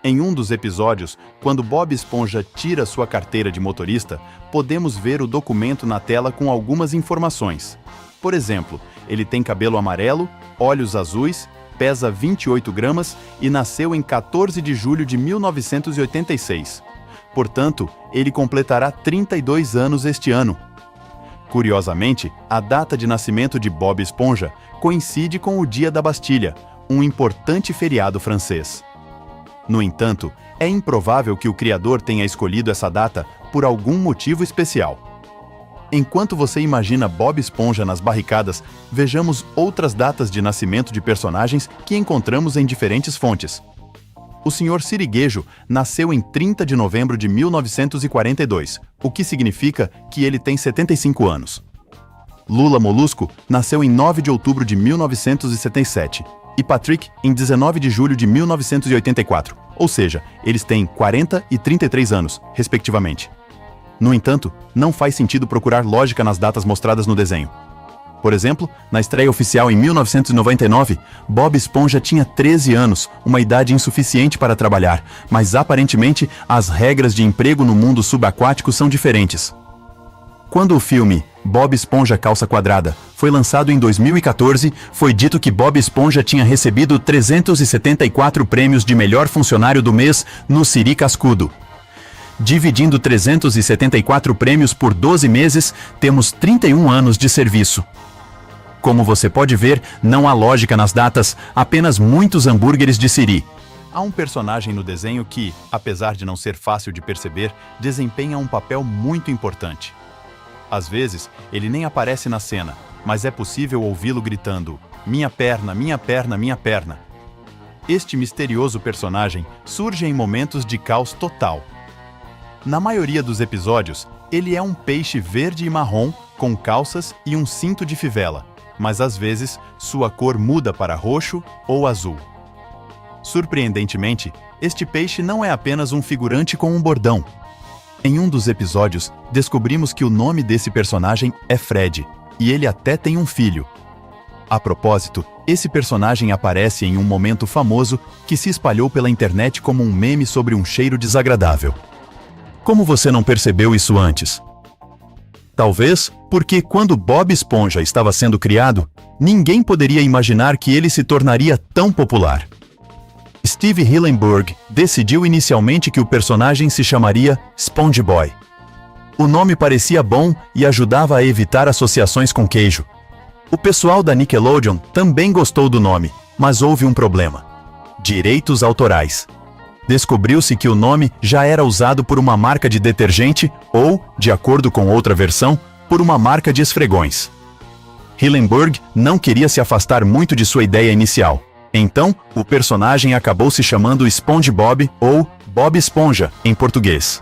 Em um dos episódios, quando Bob Esponja tira sua carteira de motorista, podemos ver o documento na tela com algumas informações. Por exemplo, ele tem cabelo amarelo, olhos azuis, pesa 28 gramas e nasceu em 14 de julho de 1986. Portanto, ele completará 32 anos este ano. Curiosamente, a data de nascimento de Bob Esponja coincide com o Dia da Bastilha, um importante feriado francês. No entanto, é improvável que o criador tenha escolhido essa data por algum motivo especial. Enquanto você imagina Bob Esponja nas barricadas, vejamos outras datas de nascimento de personagens que encontramos em diferentes fontes. O Sr. Siriguejo nasceu em 30 de novembro de 1942, o que significa que ele tem 75 anos. Lula Molusco nasceu em 9 de outubro de 1977 e Patrick em 19 de julho de 1984, ou seja, eles têm 40 e 33 anos, respectivamente. No entanto, não faz sentido procurar lógica nas datas mostradas no desenho. Por exemplo, na estreia oficial em 1999, Bob Esponja tinha 13 anos, uma idade insuficiente para trabalhar, mas aparentemente as regras de emprego no mundo subaquático são diferentes. Quando o filme Bob Esponja Calça Quadrada foi lançado em 2014, foi dito que Bob Esponja tinha recebido 374 prêmios de melhor funcionário do mês no Siri Cascudo. Dividindo 374 prêmios por 12 meses, temos 31 anos de serviço. Como você pode ver, não há lógica nas datas, apenas muitos hambúrgueres de Siri. Há um personagem no desenho que, apesar de não ser fácil de perceber, desempenha um papel muito importante. Às vezes, ele nem aparece na cena, mas é possível ouvi-lo gritando: "Minha perna, minha perna, minha perna". Este misterioso personagem surge em momentos de caos total. Na maioria dos episódios, ele é um peixe verde e marrom, com calças e um cinto de fivela, mas às vezes sua cor muda para roxo ou azul. Surpreendentemente, este peixe não é apenas um figurante com um bordão. Em um dos episódios, descobrimos que o nome desse personagem é Fred, e ele até tem um filho. A propósito, esse personagem aparece em um momento famoso que se espalhou pela internet como um meme sobre um cheiro desagradável. Como você não percebeu isso antes? Talvez porque quando Bob Esponja estava sendo criado, ninguém poderia imaginar que ele se tornaria tão popular. Steve Hillenburg decidiu inicialmente que o personagem se chamaria SpongeBob. O nome parecia bom e ajudava a evitar associações com queijo. O pessoal da Nickelodeon também gostou do nome, mas houve um problema: direitos autorais. Descobriu-se que o nome já era usado por uma marca de detergente ou, de acordo com outra versão, por uma marca de esfregões. Hillenburg não queria se afastar muito de sua ideia inicial. Então, o personagem acabou se chamando SpongeBob ou Bob Esponja, em português.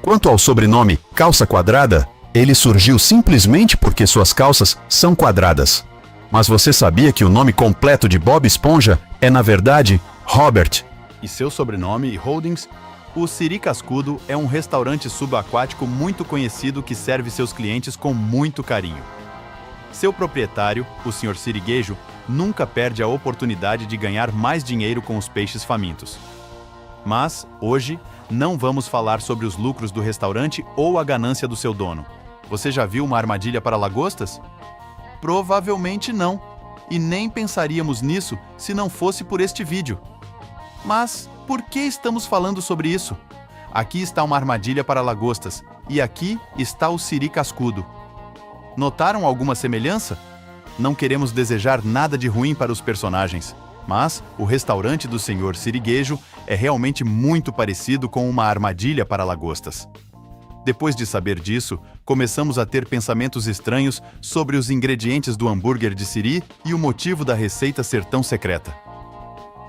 Quanto ao sobrenome Calça Quadrada, ele surgiu simplesmente porque suas calças são quadradas. Mas você sabia que o nome completo de Bob Esponja é, na verdade, Robert? E seu sobrenome, Holdings? O Siri Cascudo é um restaurante subaquático muito conhecido que serve seus clientes com muito carinho. Seu proprietário, o Sr. Siriguejo, nunca perde a oportunidade de ganhar mais dinheiro com os peixes famintos. Mas, hoje, não vamos falar sobre os lucros do restaurante ou a ganância do seu dono. Você já viu uma armadilha para lagostas? Provavelmente não. E nem pensaríamos nisso se não fosse por este vídeo. Mas, por que estamos falando sobre isso? Aqui está uma armadilha para lagostas, e aqui está o Siri Cascudo. Notaram alguma semelhança? Não queremos desejar nada de ruim para os personagens, mas o restaurante do Sr. Siriguejo é realmente muito parecido com uma armadilha para lagostas. Depois de saber disso, começamos a ter pensamentos estranhos sobre os ingredientes do hambúrguer de Siri e o motivo da receita ser tão secreta.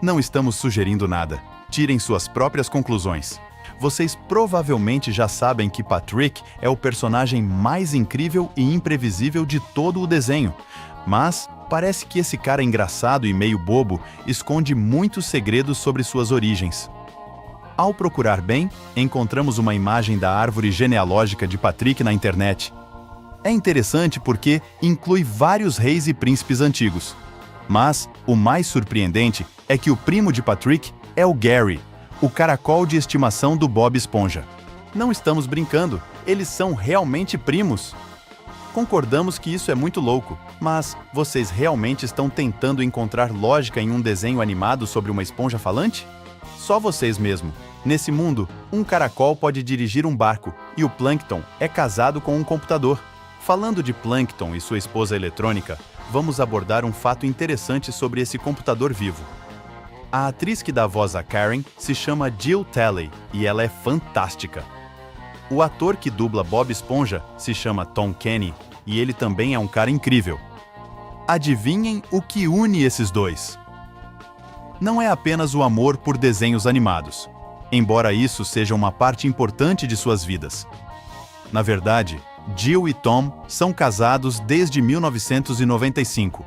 Não estamos sugerindo nada. Tirem suas próprias conclusões. Vocês provavelmente já sabem que Patrick é o personagem mais incrível e imprevisível de todo o desenho, mas parece que esse cara engraçado e meio bobo esconde muitos segredos sobre suas origens. Ao procurar bem, encontramos uma imagem da árvore genealógica de Patrick na internet. É interessante porque inclui vários reis e príncipes antigos. Mas o mais surpreendente é que o primo de Patrick é o Gary, o caracol de estimação do Bob Esponja. Não estamos brincando, eles são realmente primos. Concordamos que isso é muito louco, mas vocês realmente estão tentando encontrar lógica em um desenho animado sobre uma esponja falante? Só vocês mesmo. Nesse mundo, um caracol pode dirigir um barco e o Plâncton é casado com um computador. Falando de Plâncton e sua esposa eletrônica, vamos abordar um fato interessante sobre esse computador vivo. A atriz que dá voz a Karen se chama Jill Talley e ela é fantástica. O ator que dubla Bob Esponja se chama Tom Kenny e ele também é um cara incrível. Adivinhem o que une esses dois? Não é apenas o amor por desenhos animados, embora isso seja uma parte importante de suas vidas. Na verdade, Jill e Tom são casados desde 1995,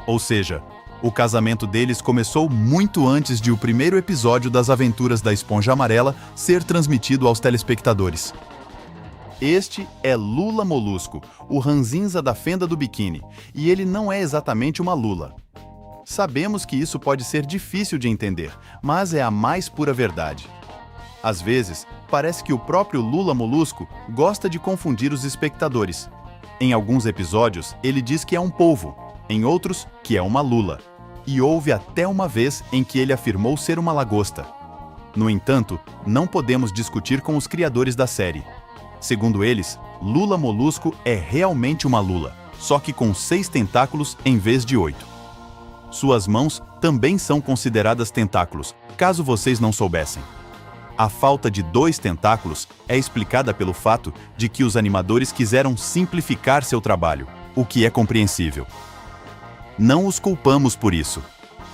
ou seja, o casamento deles começou muito antes de o primeiro episódio das Aventuras da Esponja Amarela ser transmitido aos telespectadores. Este é Lula Molusco, o ranzinza da fenda do biquíni, e ele não é exatamente uma lula. Sabemos que isso pode ser difícil de entender, mas é a mais pura verdade. Às vezes, parece que o próprio Lula Molusco gosta de confundir os espectadores. Em alguns episódios, ele diz que é um polvo, em outros, que é uma lula. E houve até uma vez em que ele afirmou ser uma lagosta. No entanto, não podemos discutir com os criadores da série. Segundo eles, Lula Molusco é realmente uma lula, só que com 6 tentáculos em vez de 8. Suas mãos também são consideradas tentáculos, caso vocês não soubessem. A falta de 2 tentáculos é explicada pelo fato de que os animadores quiseram simplificar seu trabalho, o que é compreensível. Não os culpamos por isso.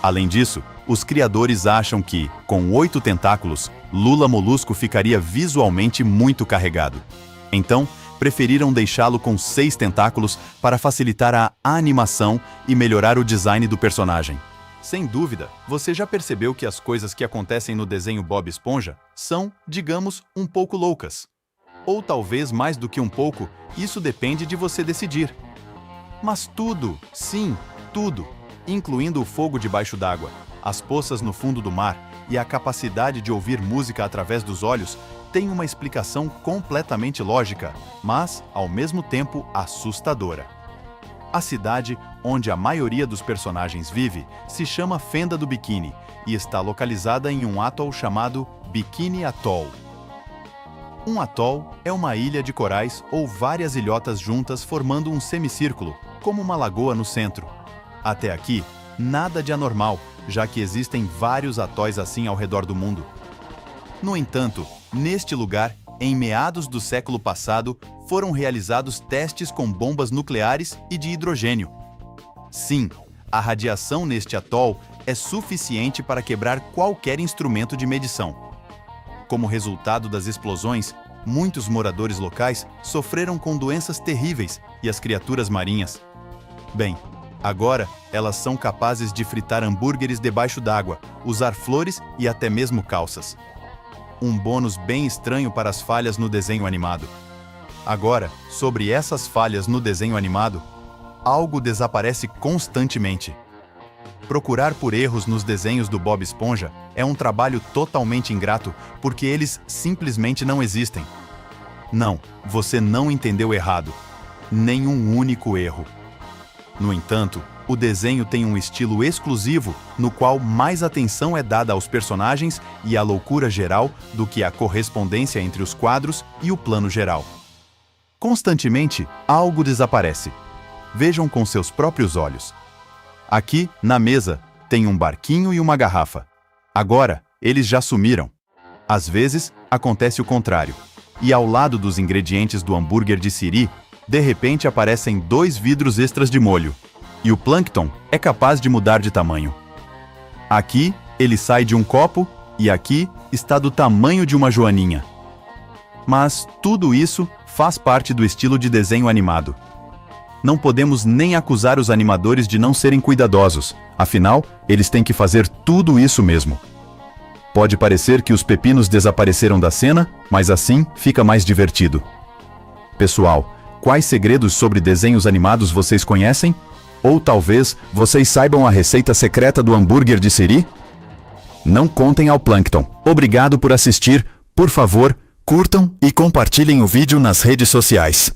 Além disso, os criadores acham que, com 8 tentáculos, Lula Molusco ficaria visualmente muito carregado. Então, preferiram deixá-lo com 6 tentáculos para facilitar a animação e melhorar o design do personagem. Sem dúvida, você já percebeu que as coisas que acontecem no desenho Bob Esponja são, digamos, um pouco loucas. Ou talvez mais do que um pouco, isso depende de você decidir. Mas tudo, sim, tudo, incluindo o fogo debaixo d'água, as poças no fundo do mar e a capacidade de ouvir música através dos olhos, tem uma explicação completamente lógica, mas, ao mesmo tempo, assustadora. A cidade onde a maioria dos personagens vive se chama Fenda do Biquíni e está localizada em um atoll chamado Bikini Atoll. Um atoll é uma ilha de corais ou várias ilhotas juntas formando um semicírculo, como uma lagoa no centro. Até aqui, nada de anormal, já que existem vários atóis assim ao redor do mundo. No entanto, neste lugar, em meados do século passado, foram realizados testes com bombas nucleares e de hidrogênio. Sim, a radiação neste atol é suficiente para quebrar qualquer instrumento de medição. Como resultado das explosões, muitos moradores locais sofreram com doenças terríveis e as criaturas marinhas. Bem, agora elas são capazes de fritar hambúrgueres debaixo d'água, usar flores e até mesmo calças. Um bônus bem estranho para as falhas no desenho animado. Agora, sobre essas falhas no desenho animado, algo desaparece constantemente. Procurar por erros nos desenhos do Bob Esponja é um trabalho totalmente ingrato, porque eles simplesmente não existem. Não, você não entendeu errado. Nenhum único erro. No entanto, o desenho tem um estilo exclusivo no qual mais atenção é dada aos personagens e à loucura geral do que à correspondência entre os quadros e o plano geral. Constantemente, algo desaparece. Vejam com seus próprios olhos. Aqui, na mesa, tem um barquinho e uma garrafa. Agora, eles já sumiram. Às vezes, acontece o contrário. E ao lado dos ingredientes do hambúrguer de siri, de repente aparecem 2 vidros extras de molho. E o Plâncton é capaz de mudar de tamanho. Aqui, ele sai de um copo e aqui está do tamanho de uma joaninha. Mas tudo isso faz parte do estilo de desenho animado. Não podemos nem acusar os animadores de não serem cuidadosos, afinal, eles têm que fazer tudo isso mesmo. Pode parecer que os pepinos desapareceram da cena, mas assim fica mais divertido. Pessoal, quais segredos sobre desenhos animados vocês conhecem? Ou talvez vocês saibam a receita secreta do hambúrguer de siri? Não contem ao plâncton. Obrigado por assistir. Por favor, curtam e compartilhem o vídeo nas redes sociais.